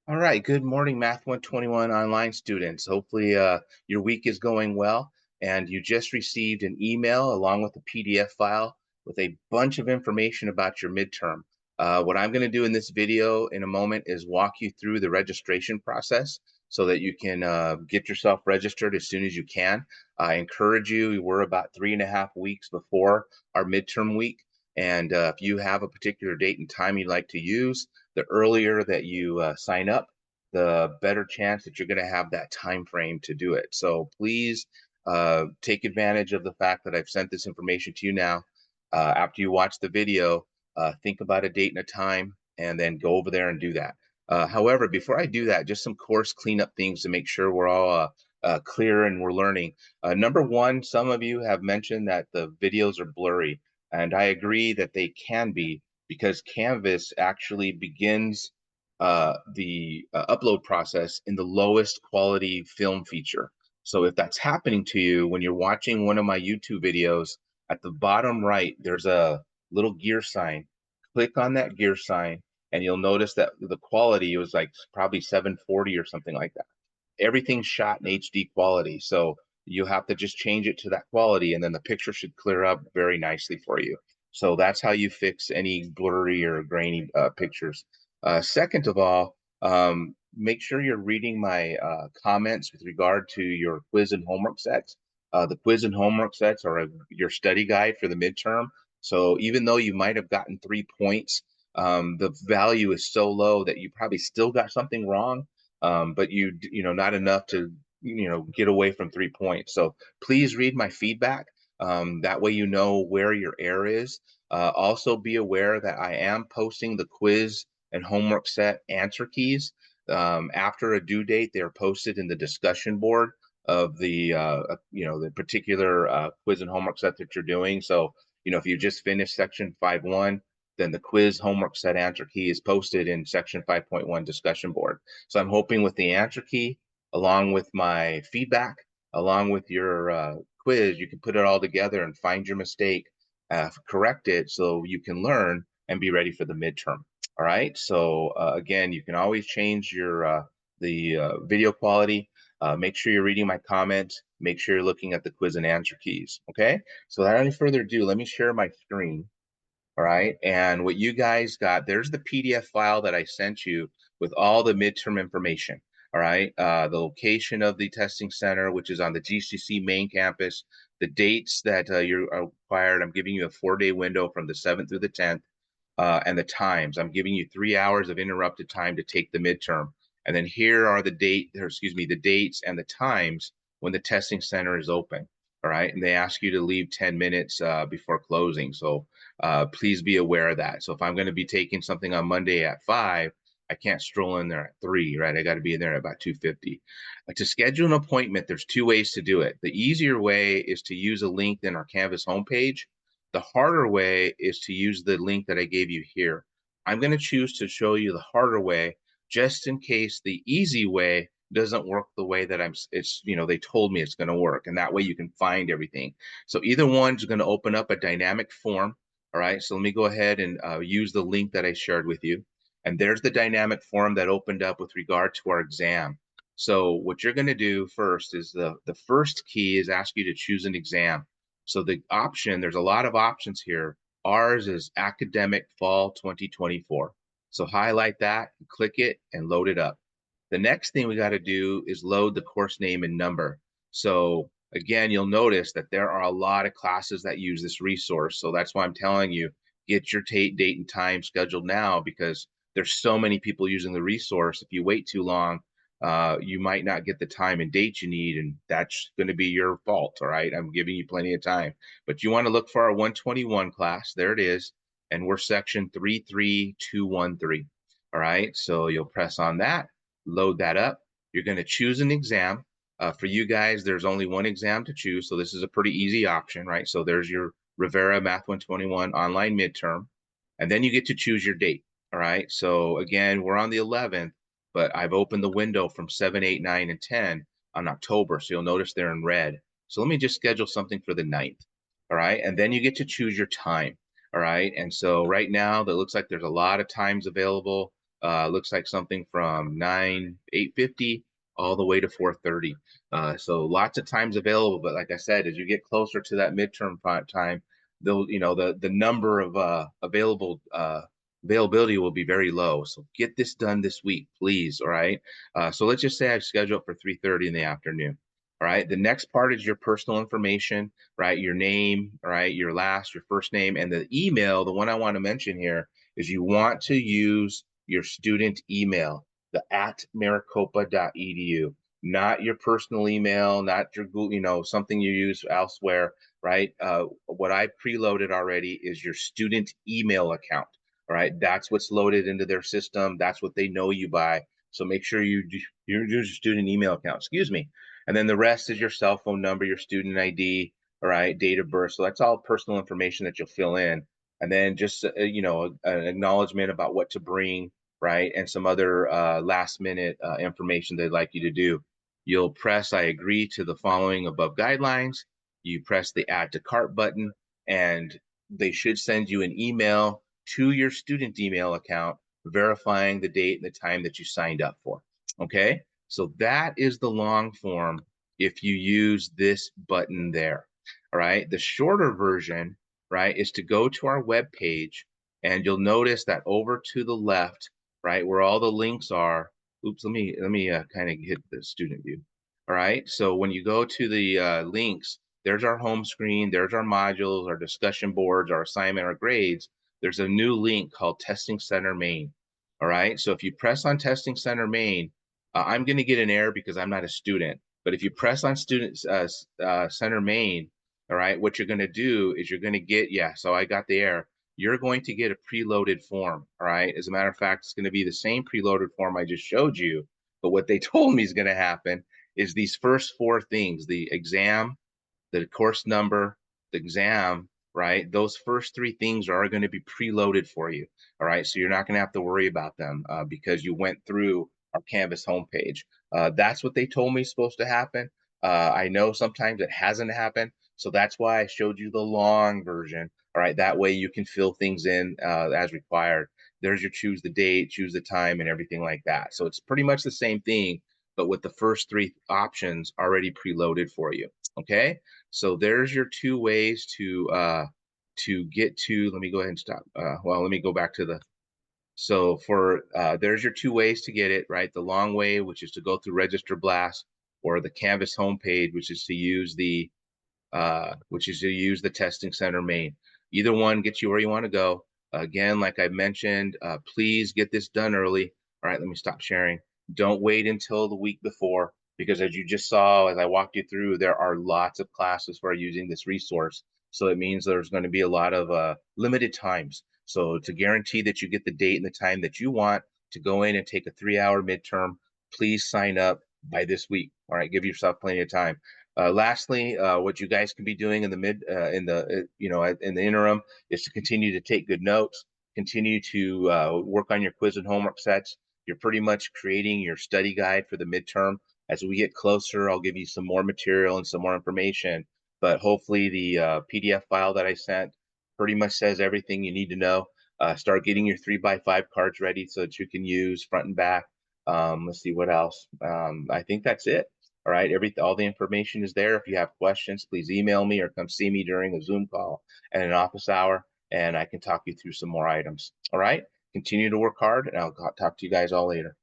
All right, good morning, Math 121 online students. Hopefully, your week is going well, and you just received an email along with a PDF file with a bunch of information about your midterm. What I'm going to do in this video in a moment is walk you through the registration process so that you can get yourself registered as soon as you can. I encourage you, we're about 3.5 weeks before our midterm week, and if you have a particular date and time you'd like to use, the earlier that you sign up, the better chance that you're going to have that time frame to do it. So please take advantage of the fact that I've sent this information to you now. After you watch the video, think about a date and a time, and then go over there and do that. However, before I do that, just some course cleanup things to make sure we're all clear and we're learning. Number one, some of you have mentioned that the videos are blurry, and I agree that they can be because Canvas actually begins the upload process in the lowest quality film feature. So if that's happening to you when you're watching one of my YouTube videos, at the bottom right, there's a little gear sign. Click on that gear sign, and you'll notice that the quality was like probably 740 or something like that. Everything's shot in HD quality. So you have to just change it to that quality, and then the picture should clear up very nicely for you. So that's how you fix any blurry or grainy pictures. Second of all, make sure you're reading my comments with regard to your quiz and homework sets. The quiz and homework sets are your study guide for the midterm. So even though you might have gotten 3 points, the value is so low that you probably still got something wrong, but not enough to get away from 3 points. So please read my feedback. That way you know where your error is. Also be aware that I am posting the quiz and homework set answer keys. After a due date, they're posted in the discussion board of the particular quiz and homework set that you're doing. So, if you just finished section 5.1, then the quiz homework set answer key is posted in section 5.1 discussion board. So I'm hoping with the answer key, along with my feedback, along with your quiz, you can put it all together and find your mistake, correct it so you can learn and be ready for the midterm. All right. So again, you can always change your the video quality. Make sure you're reading my comments. Make sure you're looking at the quiz and answer keys. Okay. So without any further ado, let me share my screen. All right. And what you guys got, there's the PDF file that I sent you with all the midterm information. All right. The location of the testing center, which is on the GCC main campus, the dates that you're required. I'm giving you a 4-day window from the 7th through the 10th, and the times. I'm giving you 3 hours of interrupted time to take the midterm. And then here are the the dates and the times when the testing center is open. All right. And they ask you to leave 10 minutes before closing. So please be aware of that. So if I'm going to be taking something on Monday at 5, I can't stroll in there at 3, right? I got to be in there at about 2:50. To schedule an appointment, there's two ways to do it. The easier way is to use a link in our Canvas homepage. The harder way is to use the link that I gave you here. I'm going to choose to show you the harder way just in case the easy way doesn't work the way that they told me it's going to work. And that way you can find everything. So either one's going to open up a dynamic form. All right, so let me go ahead and use the link that I shared with you. And there's the dynamic form that opened up with regard to our exam. So what you're going to do first is the first key is ask you to choose an exam. So there's a lot of options here. Ours is Academic Fall 2024. So highlight that, click it, and load it up. The next thing we got to do is load the course name and number. So again, you'll notice that there are a lot of classes that use this resource. So that's why I'm telling you, get your date and time scheduled now, because there's so many people using the resource. If you wait too long, you might not get the time and date you need, and that's going to be your fault. All right. I'm giving you plenty of time, but you want to look for our 121 class. There it is. And we're section 33213. All right. So you'll press on that, load that up. You're going to choose an exam. For you guys, there's only one exam to choose. So this is a pretty easy option, right? So there's your Rivera Math 121 online midterm. And then you get to choose your date. All right. So again, we're on the 11th, but I've opened the window from 7, 8, 9, and 10 on October. So you'll notice they're in red. So let me just schedule something for the 9th. All right. And then you get to choose your time. All right. And so right now, that looks like there's a lot of times available. Looks like something from 8:50 all the way to 4:30. So lots of times available. But like I said, as you get closer to that midterm time, the number of availability will be very low. So get this done this week, please. All right. So let's just say I've scheduled for 3:30 in the afternoon. All right. The next part is your personal information, right? Your name, all right? Your first name, and the email. The one I want to mention here is you want to use your student email, the at maricopa.edu, not your personal email, not your Google, something you use elsewhere, right? What I preloaded already is your student email account. All right. That's what's loaded into their system. That's what they know you by. So make sure you use your student email account. Excuse me. And then the rest is your cell phone number, your student ID, all right, date of birth. So that's all personal information that you'll fill in. And then just, an acknowledgement about what to bring, right? And some other last minute information they'd like you to do. You'll press I agree to the following above guidelines. You press the add to cart button, and they should send you an email to your student email account verifying the date and the time that you signed up for. Okay. So that is the long form if you use this button there. All right. The shorter version, right, is to go to our web page, and you'll notice that over to the left, right, where all the links are. Oops, let me kind of hit the student view. All right. So when you go to the links, there's our home screen, there's our modules, our discussion boards, our assignment, our grades. There's a new link called Testing Center Main. All right. So if you press on Testing Center Main, I'm going to get an error because I'm not a student. But if you press on Student Center Main, all right, what you're going to do is you're going to get, yeah, so I got the error. You're going to get a preloaded form. All right. As a matter of fact, it's going to be the same preloaded form I just showed you. But what they told me is going to happen is these first four things: the exam, the course number, the exam, right? Those first three things are going to be preloaded for you. All right. So you're not going to have to worry about them because you went through our Canvas homepage. That's what they told me is supposed to happen. I know sometimes it hasn't happened. So that's why I showed you the long version. All right. That way you can fill things in as required. There's your choose the date, choose the time, and everything like that. So it's pretty much the same thing, but with the first three options already preloaded for you. Okay. So there's your two ways to get to. Let me go ahead and stop. Well, let me go back to the. So for there's your two ways to get it, right? The long way, which is to go through Register Blast, or the Canvas homepage, which is to use the Testing Center Main. Either one gets you where you want to go. Again, like I mentioned, please get this done early. All right, let me stop sharing. Don't wait until the week before, because as you just saw, as I walked you through, there are lots of classes for using this resource. So it means there's going to be a lot of limited times. So to guarantee that you get the date and the time that you want to go in and take a 3-hour midterm, please sign up by this week. All right, give yourself plenty of time. Lastly, what you guys can be doing in the interim is to continue to take good notes, continue to work on your quiz and homework sets. You're pretty much creating your study guide for the midterm. As we get closer, I'll give you some more material and some more information. But hopefully, the PDF file that I sent pretty much says everything you need to know. Start getting your 3x5 cards ready so that you can use front and back. Let's see what else. I think that's it. All right, all the information is there. If you have questions, please email me or come see me during a Zoom call at an office hour, and I can talk you through some more items. All right, continue to work hard, and I'll talk to you guys all later.